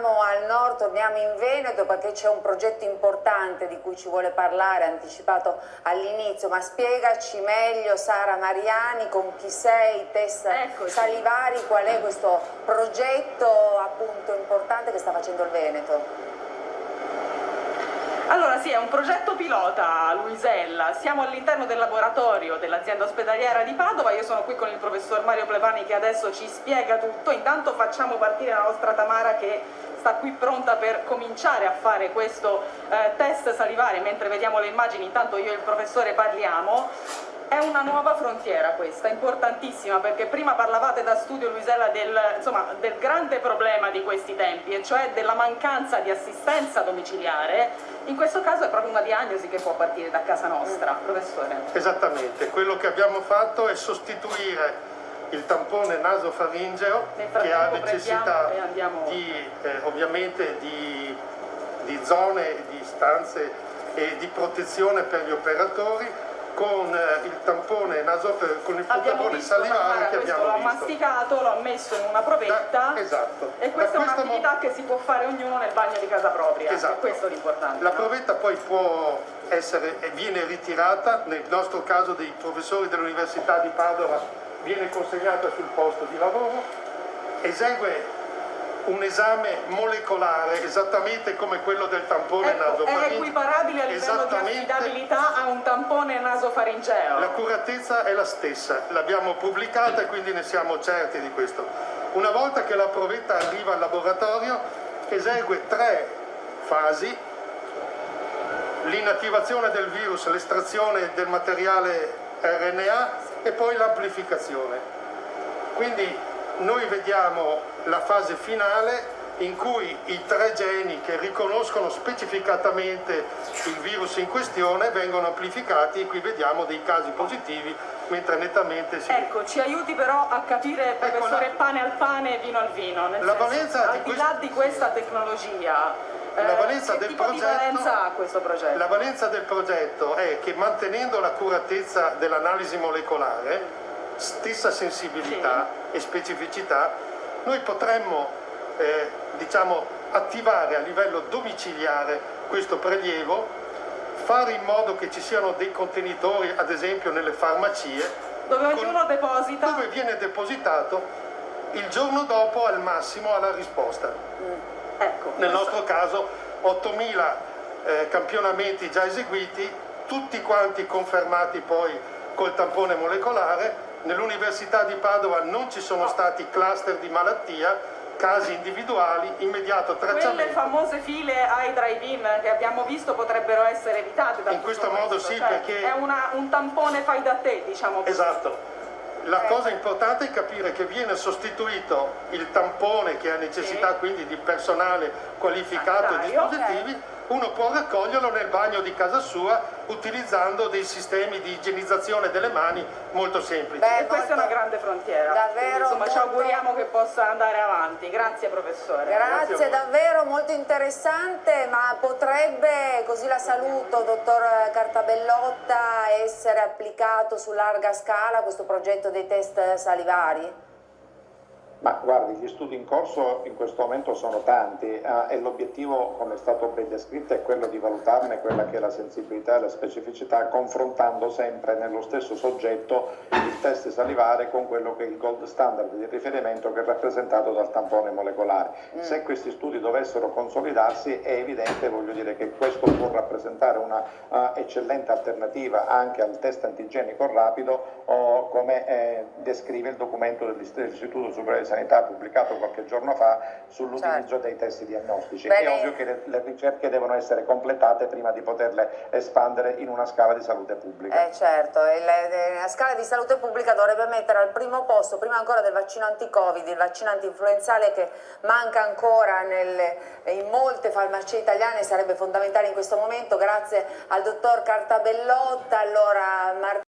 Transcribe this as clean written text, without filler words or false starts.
torniamo al nord, torniamo in Veneto perché c'è un progetto importante di cui ci vuole parlare, anticipato all'inizio, ma spiegaci meglio Sara Mariani, con chi sei, test salivari, qual è questo progetto appunto importante che sta facendo il Veneto? Allora sì, è un progetto pilota, Luisella, siamo all'interno del laboratorio dell'azienda ospedaliera di Padova, io sono qui con il professor Mario Plevani che adesso ci spiega tutto, intanto facciamo partire la nostra Tamara che sta qui pronta per cominciare a fare questo test salivare, mentre vediamo le immagini intanto io e il professore parliamo. È una nuova frontiera questa, importantissima, perché prima parlavate da studio, Luisella, del grande problema di questi tempi, e cioè della mancanza di assistenza domiciliare. In questo caso è proprio una diagnosi che può partire da casa nostra, professore. Esattamente, quello che abbiamo fatto è sostituire il tampone nasofaringeo che ha necessità ovviamente di zone, di stanze e di protezione per gli operatori con il tampone con il puntatore salivare che abbiamo visto. L'ho masticato, l'ho messo in una provetta. Esatto. E questa è un'attività che si può fare ognuno nel bagno di casa propria. Esatto. Questo è l'importante. La provetta poi viene ritirata, nel nostro caso dei professori dell'Università di Padova viene consegnata sul posto di lavoro, esegue un esame molecolare esattamente come quello del tampone nasofaringeo. È equiparabile a livello di affidabilità a un tampone nasofaringeo. L'accuratezza è la stessa, l'abbiamo pubblicata e quindi ne siamo certi di questo. Una volta che la provetta arriva al laboratorio esegue 3 fasi: l'inattivazione del virus, l'estrazione del materiale RNA e poi l'amplificazione. Quindi noi vediamo la fase finale in cui i 3 geni che riconoscono specificatamente il virus in questione vengono amplificati e qui vediamo dei casi positivi, mentre nettamente si... Ecco, ci aiuti però a capire, professore, pane al pane, vino al vino, nel senso, al di là di questa tecnologia, che tipo di valenza ha questo progetto? La valenza del progetto è che, mantenendo l'accuratezza dell'analisi molecolare, stessa sensibilità e specificità, noi potremmo attivare a livello domiciliare questo prelievo, fare in modo che ci siano dei contenitori, ad esempio nelle farmacie, dove ognuno deposita, dove viene depositato il giorno dopo al massimo alla risposta. Ecco, nel nostro caso 8.000 campionamenti già eseguiti, tutti quanti confermati poi col tampone molecolare. Nell'Università di Padova non ci sono stati cluster di malattia, casi individuali, immediato tracciamento. Quelle famose file ai drive-in che abbiamo visto potrebbero essere evitate da in questo modo, sì, cioè, perché è un tampone fai da te, diciamo così. Esatto. La cosa importante è capire che viene sostituito il tampone che ha necessità quindi di personale qualificato e dispositivi. Uno può raccoglierlo nel bagno di casa sua utilizzando dei sistemi di igienizzazione delle mani molto semplici. E questa è una grande frontiera. Davvero. Insomma, ci auguriamo che possa andare avanti. Grazie professore. Grazie, davvero molto interessante, ma potrebbe, così la saluto, dottor Cartabellotta, essere applicato su larga scala questo progetto dei test salivari? Ma guardi, gli studi in corso in questo momento sono tanti e l'obiettivo, come è stato ben descritto, è quello di valutarne quella che è la sensibilità e la specificità, confrontando sempre nello stesso soggetto il test salivare con quello che è il gold standard di riferimento che è rappresentato dal tampone molecolare. Se questi studi dovessero consolidarsi è evidente, voglio dire, che questo può rappresentare una eccellente alternativa anche al test antigenico rapido, o come descrive il documento dell'Istituto Superiore di Sanità pubblicato qualche giorno fa sull'utilizzo dei test diagnostici. È ovvio che le ricerche devono essere completate prima di poterle espandere in una scala di salute pubblica. Certo, la scala di salute pubblica dovrebbe mettere al primo posto, prima ancora del vaccino anti-Covid, il vaccino anti-influenzale che manca ancora in molte farmacie italiane, sarebbe fondamentale in questo momento. Grazie al dottor Cartabellotta. Allora,